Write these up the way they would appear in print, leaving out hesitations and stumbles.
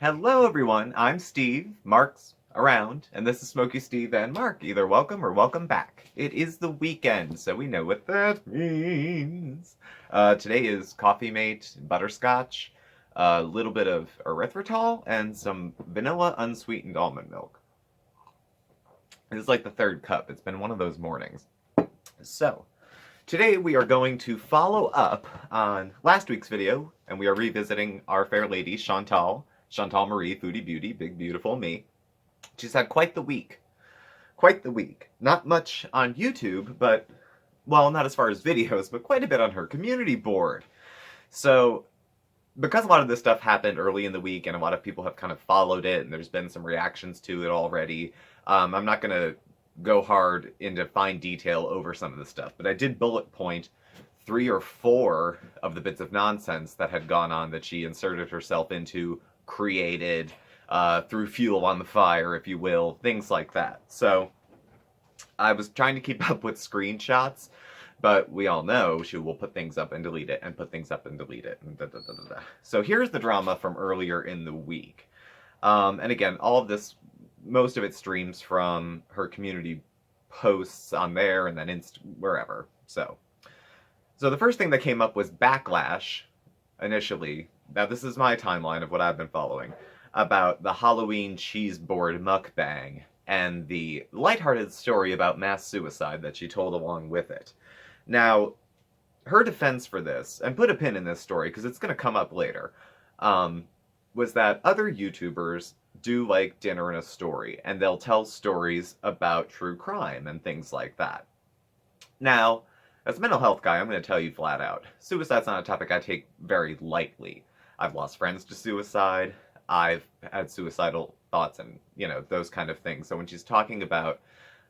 Hello everyone, I'm Steve, Mark's around, and this is Smokey Steve and Mark. Either welcome or welcome back. It is the weekend, so we know what that means. Today is Coffee Mate, butterscotch, a little bit of erythritol, and some vanilla unsweetened almond milk. It's like the third cup. It's been one of those mornings. So, today we are going to follow up on last week's video, and we are revisiting our fair lady, Chantal Marie, Foodie Beauty, big beautiful me. She's had quite the week. Quite the week. Not much on YouTube, but, well, not as far as videos, but quite a bit on her community board. So, because a lot of this stuff happened early in the week, and a lot of people have kind of followed it, and there's been some reactions to it already, I'm not going to go hard into fine detail over some of the stuff, but I did bullet point 3 or 4 of the bits of nonsense that had gone on that she inserted herself into, created, threw fuel on the fire, if you will, things like that. So I was trying to keep up with screenshots, but we all know she will put things up and delete it, and put things up and delete it, and da da da da da. So here's the drama from earlier in the week. And again, all of this, most of it streams from her community posts on there, and then wherever. So the first thing that came up was backlash, initially. Now this is my timeline of what I've been following, about the Halloween Cheeseboard mukbang, and the lighthearted story about mass suicide that she told along with it. Now, her defense for this, and put a pin in this story because it's going to come up later, was that other YouTubers do like dinner and a story, and they'll tell stories about true crime and things like that. Now, as a mental health guy, I'm going to tell you flat out, suicide's not a topic I take very lightly. I've lost friends to suicide, I've had suicidal thoughts and, those kind of things. So when she's talking about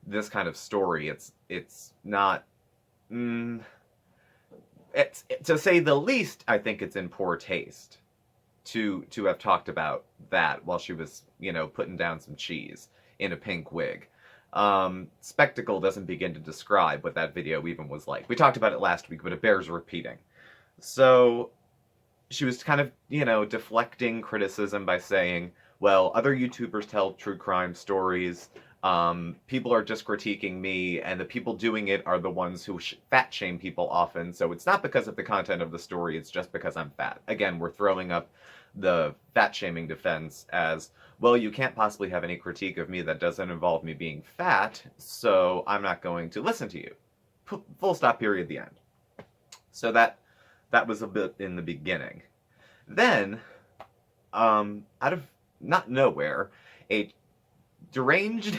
this kind of story, it's not, it's, to say the least, I think it's in poor taste to have talked about that while she was, putting down some cheese in a pink wig. Spectacle doesn't begin to describe what that video even was like. We talked about it last week, but it bears repeating. So she was kind of, deflecting criticism by saying, well, other YouTubers tell true crime stories, people are just critiquing me, and the people doing it are the ones who fat shame people often, so it's not because of the content of the story, it's just because I'm fat. Again, we're throwing up the fat shaming defense as, well, you can't possibly have any critique of me that doesn't involve me being fat, so I'm not going to listen to you. Full stop, period, the end. So that was a bit in the beginning. Then, out of not nowhere, a deranged,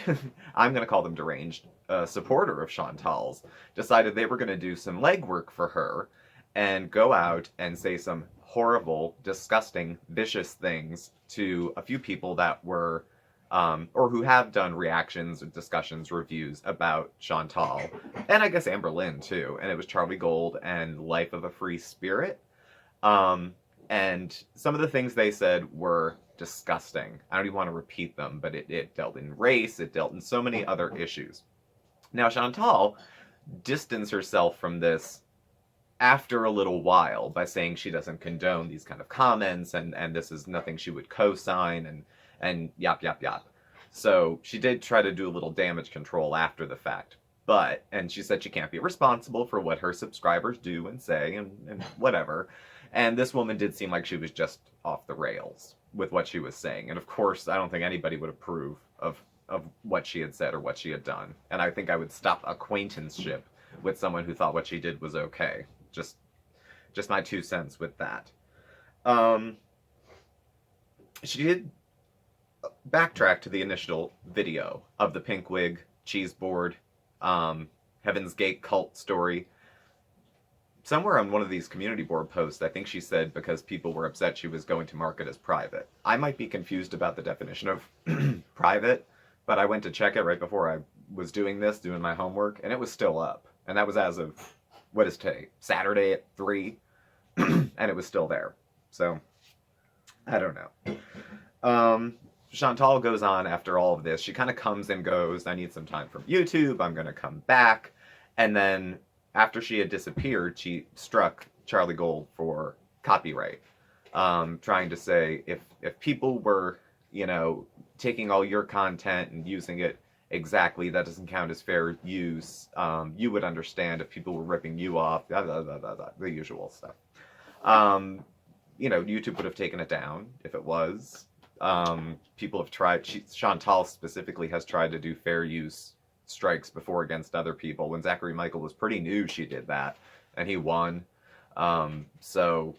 I'm going to call them deranged, supporter of Chantal's, decided they were going to do some legwork for her and go out and say some horrible, disgusting, vicious things to a few people that were, or who have done reactions, discussions, reviews about Chantal, and I guess Amber Lynn too, and it was Charlie Gold and Life of a Free Spirit, and some of the things they said were disgusting. I don't even want to repeat them, but it dealt in race, it dealt in so many other issues. Now, Chantal distanced herself from this after a little while by saying she doesn't condone these kind of comments, and this is nothing she would co-sign, and yap, yap, yap. So she did try to do a little damage control after the fact. And she said she can't be responsible for what her subscribers do and say and whatever. And this woman did seem like she was just off the rails with what she was saying. And of course, I don't think anybody would approve of what she had said or what she had done. And I think I would stop acquaintanceship with someone who thought what she did was okay. Just my 2 cents with that. She did backtrack to the initial video of the pink wig, Cheeseboard, Heaven's Gate cult story. Somewhere on one of these community board posts, I think she said because people were upset she was going to mark it as private. I might be confused about the definition of private, but I went to check it right before I was doing my homework, and it was still up. And that was as of, what is today? Saturday at 3, and it was still there. So, I don't know. Chantal goes on after all of this. She kind of comes and goes. I need some time from YouTube. I'm going to come back. And then after she had disappeared, she struck Charlie Gold for copyright. trying to say if people were, you know, taking all your content and using it exactly, that doesn't count as fair use. You would understand if people were ripping you off, blah, blah, blah, blah, blah, the usual stuff. You know, YouTube would have taken it down if it was. People have tried, Chantal specifically has tried to do fair use strikes before against other people. When Zachary Michael was pretty new, she did that, and he won. So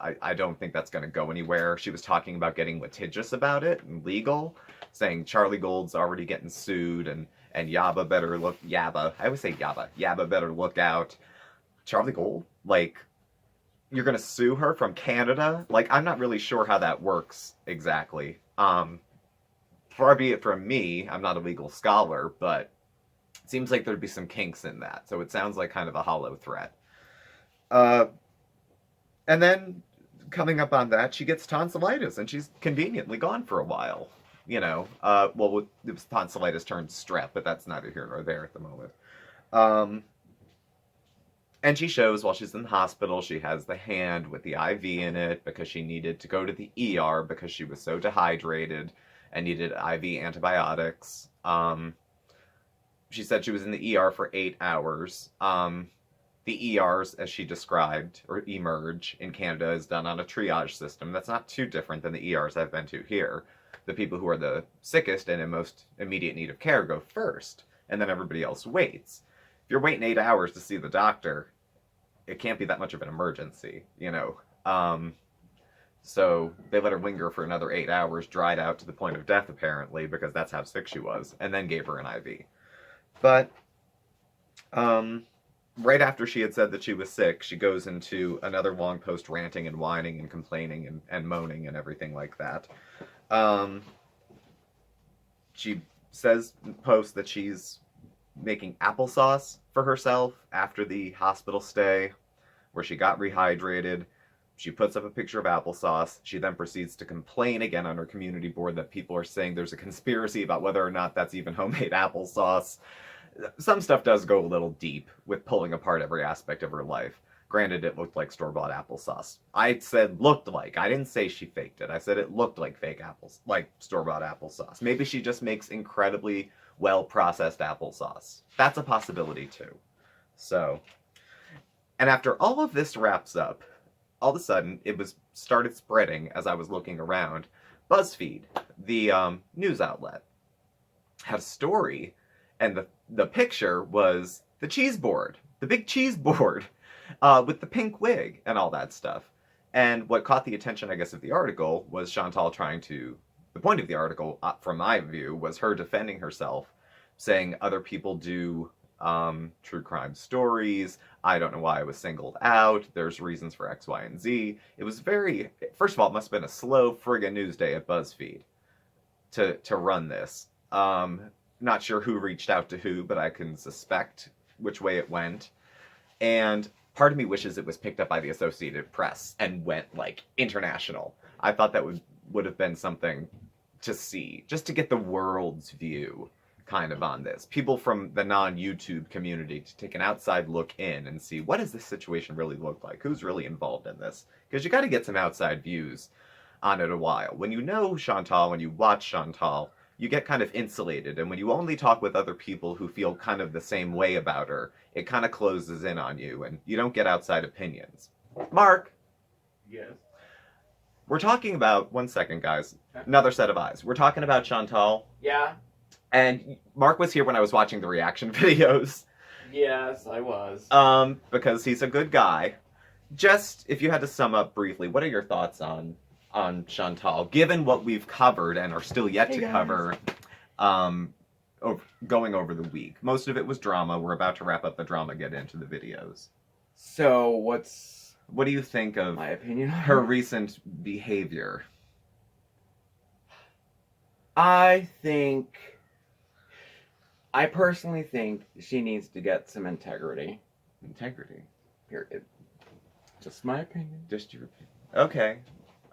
I don't think that's going to go anywhere. She was talking about getting litigious about it and legal, saying Charlie Gold's already getting sued, and Yaba better look, Yaba, I always say Yaba better look out. Charlie Gold? Like, you're going to sue her from Canada? Like, I'm not really sure how that works exactly. Far be it from me, I'm not a legal scholar, but it seems like there'd be some kinks in that. So it sounds like kind of a hollow threat. And then, coming up on that, she gets tonsillitis, and she's conveniently gone for a while. You know, well, it was tonsillitis turned strep, but that's neither here nor there at the moment. And she shows while she's in the hospital, she has the hand with the IV in it because she needed to go to the ER because she was so dehydrated and needed IV antibiotics. She said she was in the ER for 8 hours. The ERs, as she described, or emerge in Canada, is done on a triage system. That's not too different than the ERs I've been to here. The people who are the sickest and in most immediate need of care go first, and then everybody else waits. If you're waiting 8 hours to see the doctor, it can't be that much of an emergency, you know. So they let her linger for another 8 hours, dried out to the point of death, apparently, because that's how sick she was, and then gave her an IV. But, right after she had said that she was sick, she goes into another long post ranting and whining and complaining and moaning and everything like that. She says in the post that she's making applesauce for herself after the hospital stay, where she got rehydrated. She puts up a picture of applesauce. She then proceeds to complain again on her community board that people are saying there's a conspiracy about whether or not that's even homemade applesauce. Some stuff does go a little deep with pulling apart every aspect of her life. Granted, it looked like store-bought applesauce. I said looked like. I didn't say she faked it. I said it looked like fake apples, like store-bought applesauce. Maybe she just makes incredibly well-processed applesauce. That's a possibility, too. So, and after all of this wraps up, all of a sudden, it started spreading as I was looking around. BuzzFeed, the news outlet, had a story, and the picture was the Cheeseboard, the big Cheeseboard, with the pink wig and all that stuff. And what caught the attention, I guess, of the article was Chantal the point of the article, from my view, was her defending herself, saying other people do true crime stories. I don't know why I was singled out. There's reasons for X, Y, and Z. It was first of all, it must have been a slow friggin' news day at BuzzFeed to run this. Not sure who reached out to who, but I can suspect which way it went. And part of me wishes it was picked up by the Associated Press and went, like, international. I thought that would have been something to see, just to get the world's view kind of on this. People from the non-YouTube community to take an outside look in and see, what does this situation really look like? Who's really involved in this? Because you got to get some outside views on it a while. When you know Chantal, when you watch Chantal, you get kind of insulated, and when you only talk with other people who feel kind of the same way about her, it kind of closes in on you, and you don't get outside opinions. Mark! Yes? We're talking about, one second guys, another set of eyes. We're talking about Chantal. Yeah? And Mark was here when I was watching the reaction videos. Yes, I was. Because he's a good guy. Just, if you had to sum up briefly, what are your thoughts on Chantal, given what we've covered and are still yet to cover, going over the week? Most of it was drama. We're about to wrap up the drama, get into the videos. So, what do you think of my opinion on her recent behavior? I personally think she needs to get some integrity. Integrity? Period. Just my opinion. Just your opinion. Okay.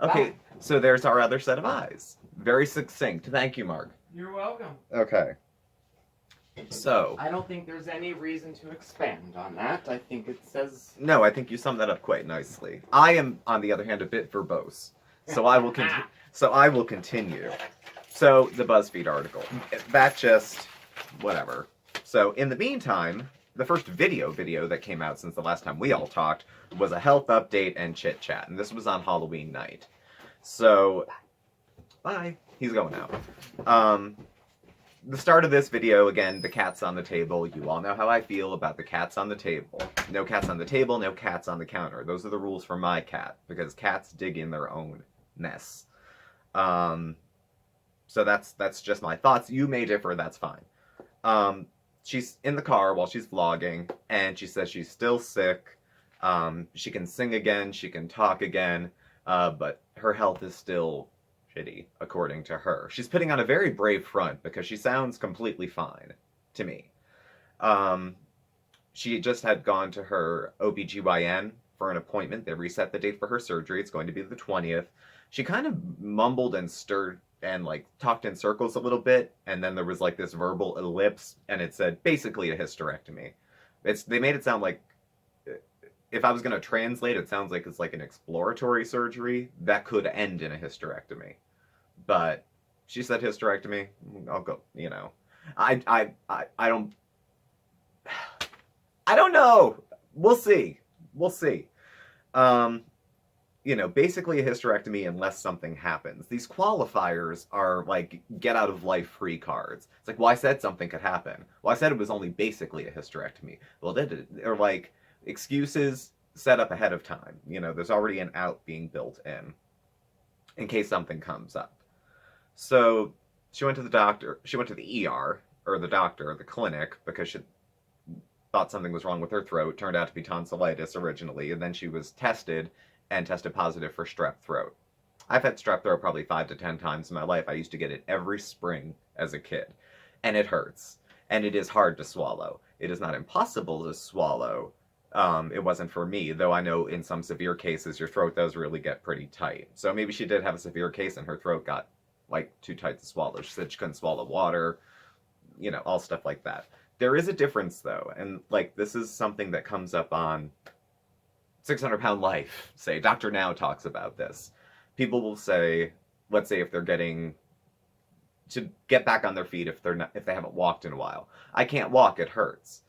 Okay, so there's our other set of eyes. Very succinct. Thank you, Mark. You're welcome. Okay. So, I don't think there's any reason to expand on that. I think it says... no, I think you summed that up quite nicely. I am, on the other hand, a bit verbose. So I will continue. So, the BuzzFeed article. That just... whatever. So, in the meantime, the first video that came out since the last time we all talked was a health update and chit-chat. And this was on Halloween night. So... bye. He's going out. The start of this video, again, the cat's on the table. You all know how I feel about the cats on the table. No cats on the table, no cats on the counter. Those are the rules for my cat, because cats dig in their own mess. So that's just my thoughts. You may differ, that's fine. She's in the car while she's vlogging, and she says she's still sick. She can sing again, she can talk again, but her health is still shitty, according to her. She's putting on a very brave front because she sounds completely fine to me. She just had gone to her OBGYN for an appointment. They reset the date for her surgery. It's going to be the 20th. She kind of mumbled and stirred and like talked in circles a little bit, and then there was like this verbal ellipse, and it said basically a hysterectomy. They made it sound like, if I was going to translate, it sounds like it's like an exploratory surgery that could end in a hysterectomy. But she said hysterectomy. I'll go, you know. I don't know. We'll see. You know, basically a hysterectomy unless something happens. These qualifiers are like get out of life free cards. It's like, well, I said something could happen. Well, I said it was only basically a hysterectomy. Well, they're like excuses set up ahead of time. You know, there's already an out being built in case something comes up. So she went to the doctor. She went to the ER, or the doctor, the clinic, because she thought something was wrong with her throat. Turned out to be tonsillitis originally, and then she was tested and tested positive for strep throat. I've had strep throat probably 5 to 10 times in my life. I used to get it every spring as a kid, and it hurts, and it is hard to swallow. It is not impossible to swallow. It wasn't for me, though I know in some severe cases your throat does really get pretty tight. So maybe she did have a severe case and her throat got like too tight to swallow. She said she couldn't swallow water, you know, all stuff like that. There is a difference though, and like this is something that comes up on 600-Pound Life. Say Dr. Now talks about this. People will say, let's say if they're getting to get back on their feet if they haven't walked in a while. I can't walk, it hurts.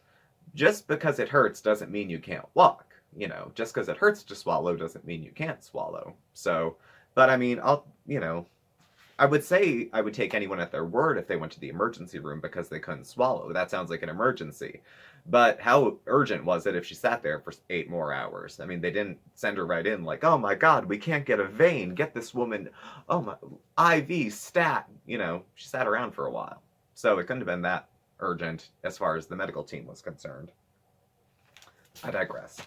Just because it hurts doesn't mean you can't walk. You know, just because it hurts to swallow doesn't mean you can't swallow. So, but I mean, I would say I would take anyone at their word if they went to the emergency room because they couldn't swallow. That sounds like an emergency. But how urgent was it if she sat there for 8 more hours? I mean, they didn't send her right in like, oh my God, we can't get a vein. Get this woman, oh my, IV, stat. You know, she sat around for a while. So it couldn't have been that urgent as far as the medical team was concerned. I digress.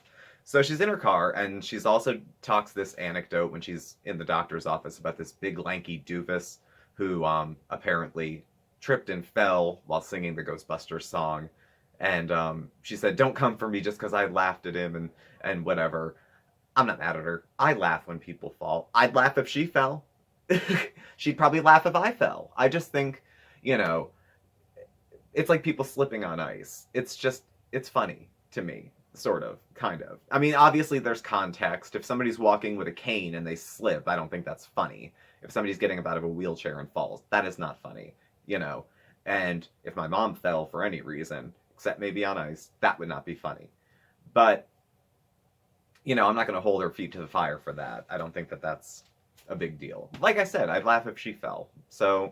So she's in her car, and she's also talks this anecdote when she's in the doctor's office about this big lanky doofus who apparently tripped and fell while singing the Ghostbusters song. And she said, don't come for me just because I laughed at him and whatever. I'm not mad at her. I laugh when people fall. I'd laugh if she fell. She'd probably laugh if I fell. I just think, you know, it's like people slipping on ice. It's funny to me. Sort of, kind of. I mean, obviously there's context. If somebody's walking with a cane and they slip, I don't think that's funny. If somebody's getting up out of a wheelchair and falls, that is not funny, you know. And if my mom fell for any reason, except maybe on ice, that would not be funny. But, you know, I'm not going to hold her feet to the fire for that. I don't think that that's a big deal. Like I said, I'd laugh if she fell. So,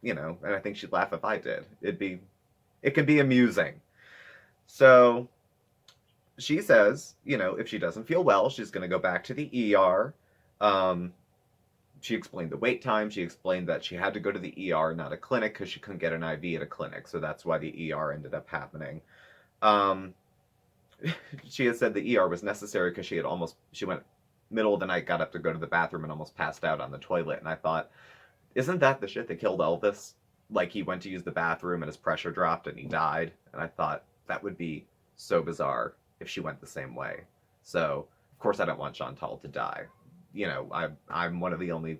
you know, and I think she'd laugh if I did. It can be amusing. So she says, you know, if she doesn't feel well, she's going to go back to the ER. She explained the wait time. She explained that she had to go to the ER, not a clinic, because she couldn't get an IV at a clinic. So that's why the ER ended up happening. She had said the ER was necessary because she went middle of the night, got up to go to the bathroom and almost passed out on the toilet. And I thought, isn't that the shit that killed Elvis? Like he went to use the bathroom and his pressure dropped and he died. And I thought that would be so bizarre if she went the same way. So, of course, I don't want Chantal to die. You know, I'm one of the only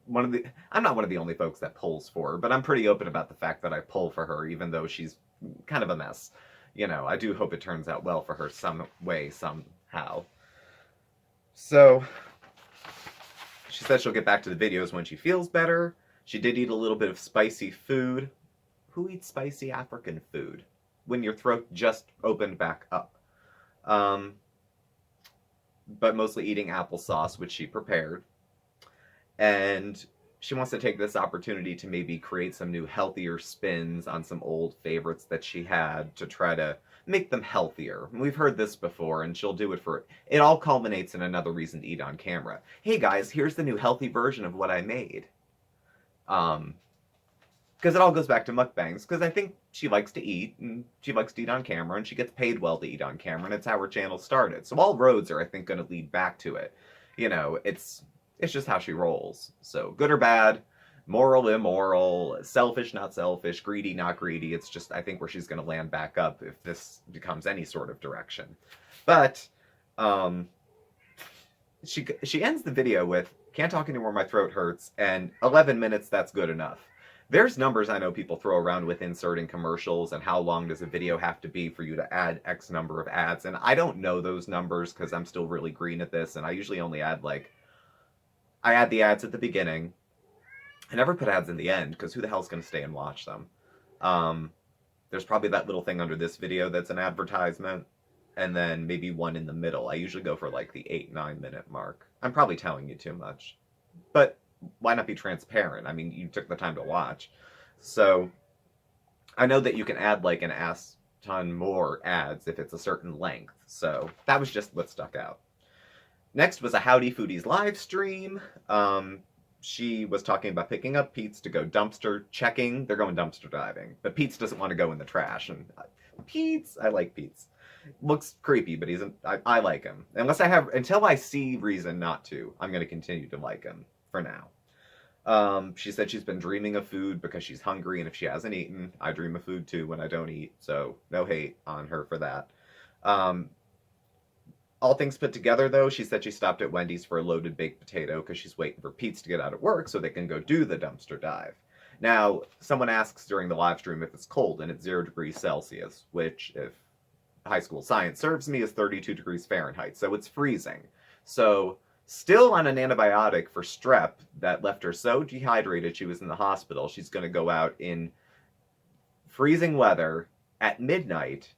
I'm not one of the only folks that pulls for her, but I'm pretty open about the fact that I pull for her, even though she's kind of a mess. You know, I do hope it turns out well for her some way, somehow. So, she said she'll get back to the videos when she feels better. She did eat a little bit of spicy food. Who eats spicy African food when your throat just opened back up? But mostly eating applesauce, which she prepared. And she wants to take this opportunity to maybe create some new healthier spins on some old favorites that she had to try to make them healthier. We've heard this before, and she'll do it for it all culminates in another reason to eat on camera. Hey guys, here's the new healthy version of what I made. Because it all goes back to mukbangs, because I think she likes to eat, and she likes to eat on camera, and she gets paid well to eat on camera, and it's how her channel started. So all roads are, I think, going to lead back to it. You know, it's just how she rolls. So good or bad, moral, immoral, selfish, not selfish, greedy, not greedy. It's just, I think, where she's going to land back up if this becomes any sort of direction. But she ends the video with, "Can't talk anymore, my throat hurts," and 11 minutes, that's good enough. There's numbers I know people throw around with inserting commercials and how long does a video have to be for you to add X number of ads, and I don't know those numbers because I'm still really green at this, and I usually only add I add the ads at the beginning. I never put ads in the end because who the hell's going to stay and watch them? There's probably that little thing under this video that's an advertisement, and then maybe one in the middle. I usually go for like the 8-9 minute mark. I'm probably telling you too much, but why not be transparent? I mean, you took the time to watch. So I know that you can add like an ass ton more ads if it's a certain length. So that was just what stuck out. Next was a Howdy Foodies live stream. She was talking about picking up Pete's to go dumpster checking. They're going dumpster diving, but Pete's doesn't want to go in the trash. And Pete's, I like Pete's. Looks creepy, but I like him. Until I see reason not to, I'm going to continue to like him for now. She said she's been dreaming of food because she's hungry, and if she hasn't eaten, I dream of food too when I don't eat, so no hate on her for that. All things put together, though, she said she stopped at Wendy's for a loaded baked potato because she's waiting for Pete's to get out of work so they can go do the dumpster dive. Now, someone asks during the live stream if it's cold, and it's 0 degrees Celsius, which, if high school science serves me, is 32 degrees Fahrenheit, so it's freezing. So, still on an antibiotic for strep that left her so dehydrated she was in the hospital, she's going to go out in freezing weather at midnight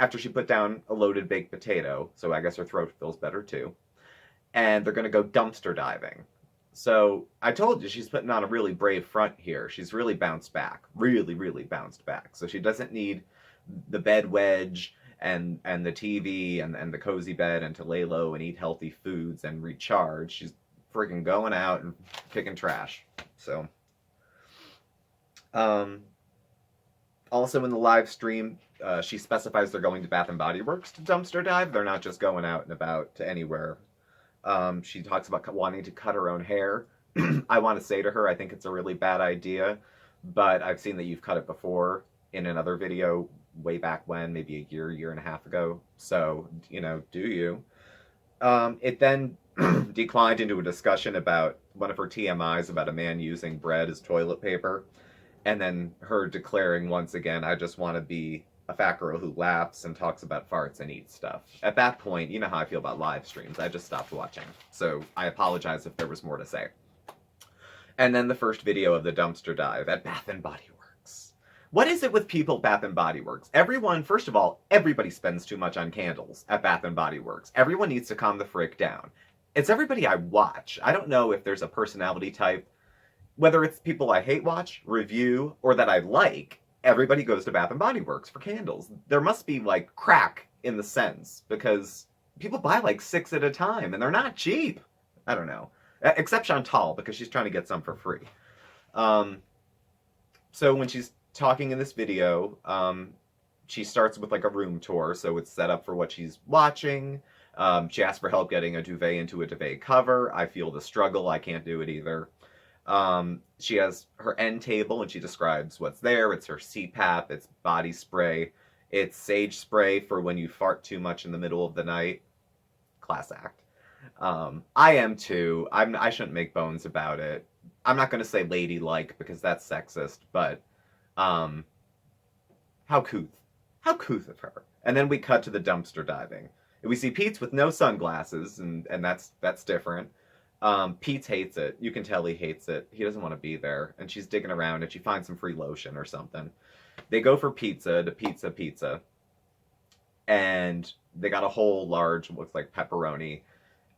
after she put down a loaded baked potato, so I guess her throat feels better too, and they're going to go dumpster diving. So I told you she's putting on a really brave front here. She's really bounced back, really, really bounced back. So she doesn't need the bed wedge and the TV and the cozy bed and to lay low and eat healthy foods and recharge. She's freaking going out and picking trash. So, also in the live stream, she specifies they're going to Bath and Body Works to dumpster dive. They're not just going out and about to anywhere. She talks about wanting to cut her own hair. I want to say to her, I think it's a really bad idea, but I've seen that you've cut it before in another video way back when, maybe a year and a half ago. So, you know, do you? It then declined into a discussion about one of her TMIs about a man using bread as toilet paper, and then her declaring once again, I just want to be a fat girl who laughs and talks about farts and eats stuff. At that point, you know how I feel about live streams. I just stopped watching. So I apologize if there was more to say. And then the first video of the dumpster dive at Bath and Body Works. What is it with people at Bath and Body Works? Everyone, first of all, everybody spends too much on candles at Bath and Body Works. Everyone needs to calm the frick down. It's everybody I watch. I don't know if there's a personality type, whether it's people I hate watch, review, or that I like. Everybody goes to Bath and Body Works for candles. There must be like crack in the sense, because people buy like 6 at a time and they're not cheap. I don't know. Except Chantal, because she's trying to get some for free. So when she's talking in this video, she starts with like a room tour, so it's set up for what she's watching. She asks for help getting a duvet into a duvet cover. I feel the struggle. I can't do it either. She has her end table and she describes what's there. It's her CPAP, it's body spray, it's sage spray for when you fart too much in the middle of the night. Class act. I am too. I shouldn't make bones about it. I'm not going to say ladylike because that's sexist, but um, how couth. How couth of her. And then we cut to the dumpster diving. And we see Pete's with no sunglasses, and that's different. Pete hates it. You can tell he hates it. He doesn't want to be there. And she's digging around, and she finds some free lotion or something. They go for pizza to pizza. And they got a whole large, looks like pepperoni.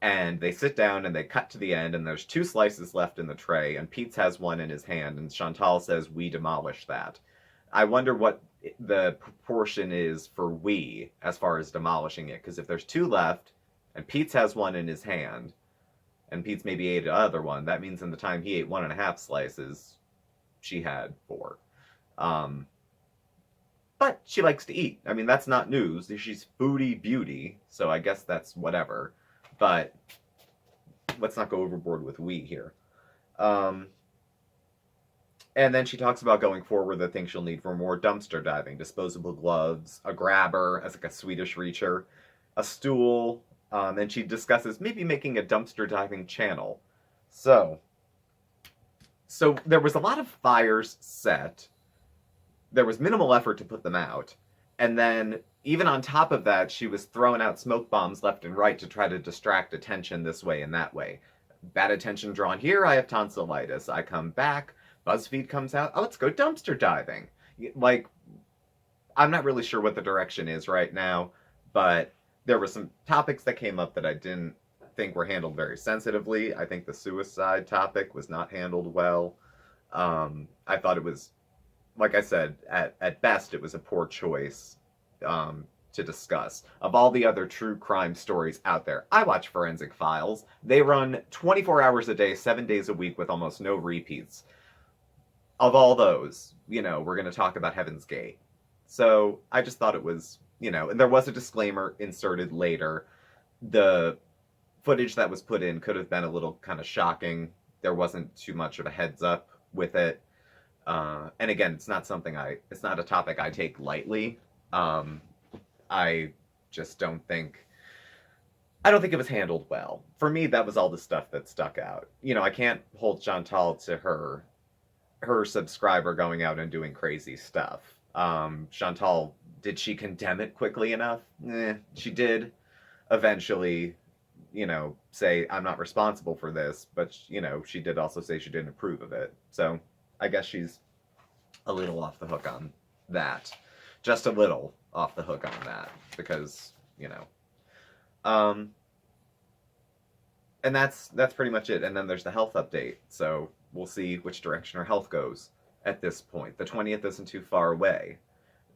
And they sit down and they cut to the end, and there's 2 slices left in the tray, and Pete's has one in his hand, and Chantal says, "We demolish that." I wonder what the proportion is for we as far as demolishing it, because if there's 2 left, and Pete's has one in his hand, and Pete's maybe ate the other one, that means in the time he ate 1.5 slices, she had 4. But she likes to eat. I mean, that's not news. She's foodie beauty, so I guess that's whatever. But let's not go overboard with we here. And then she talks about going forward the things she'll need for more dumpster diving: disposable gloves, a grabber as like a Swedish reacher, a stool, and she discusses maybe making a dumpster diving channel. So there was a lot of fires set. There was minimal effort to put them out. And then, even on top of that, she was throwing out smoke bombs left and right to try to distract attention this way and that way. Bad attention drawn here, I have tonsillitis. I come back, BuzzFeed comes out, oh, let's go dumpster diving. Like, I'm not really sure what the direction is right now, but there were some topics that came up that I didn't think were handled very sensitively. I think the suicide topic was not handled well. I thought it was, like I said, at best, it was a poor choice to discuss. Of all the other true crime stories out there, I watch Forensic Files. They run 24 hours a day, 7 days a week with almost no repeats. Of all those, we're going to talk about Heaven's Gate. So I just thought it was, and there was a disclaimer inserted later. The footage that was put in could have been a little kind of shocking. There wasn't too much of a heads up with it. And again, it's not a topic I take lightly. I just don't think it was handled well. For me, that was all the stuff that stuck out. I can't hold Chantal to her subscriber going out and doing crazy stuff. Chantal, did she condemn it quickly enough? She did eventually, say, I'm not responsible for this, but, she did also say she didn't approve of it. So I guess she's a little off the hook on that. Just a little off the hook on that, because, and that's pretty much it. And then there's the health update. So we'll see which direction her health goes at this point. The 20th isn't too far away,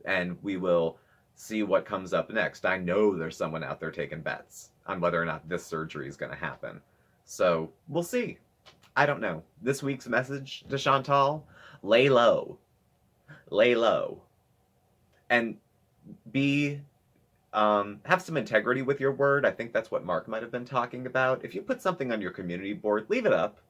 and we will see what comes up next. I know there's someone out there taking bets on whether or not this surgery is going to happen. So we'll see. I don't know. This week's message to Chantal: lay low. Lay low. And have some integrity with your word. I think that's what Mark might have been talking about. If you put something on your community board, leave it up.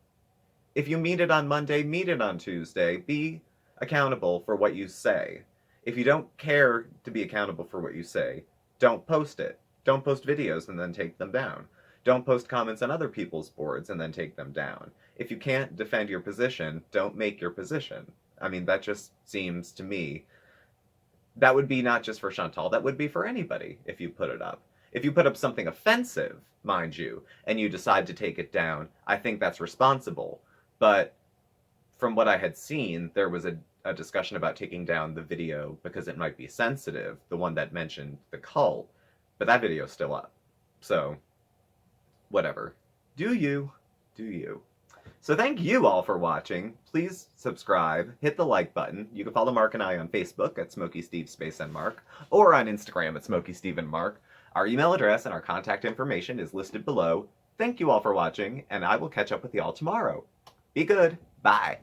If you meet it on Monday, meet it on Tuesday. Be accountable for what you say. If you don't care to be accountable for what you say, don't post it. Don't post videos and then take them down. Don't post comments on other people's boards and then take them down. If you can't defend your position, don't make your position. I mean, that just seems to me, that would be not just for Chantal, that would be for anybody if you put it up. If you put up something offensive, mind you, and you decide to take it down, I think that's responsible. But from what I had seen, there was a discussion about taking down the video because it might be sensitive, the one that mentioned the cult, but that video's still up. So, whatever. Do you. So thank you all for watching. Please subscribe, hit the like button. You can follow Mark and I on Facebook at SmokeySteveAndMarc, or on Instagram at SmokeySteveAndMarc. Our email address and our contact information is listed below. Thank you all for watching, and I will catch up with you all tomorrow. Be good. Bye.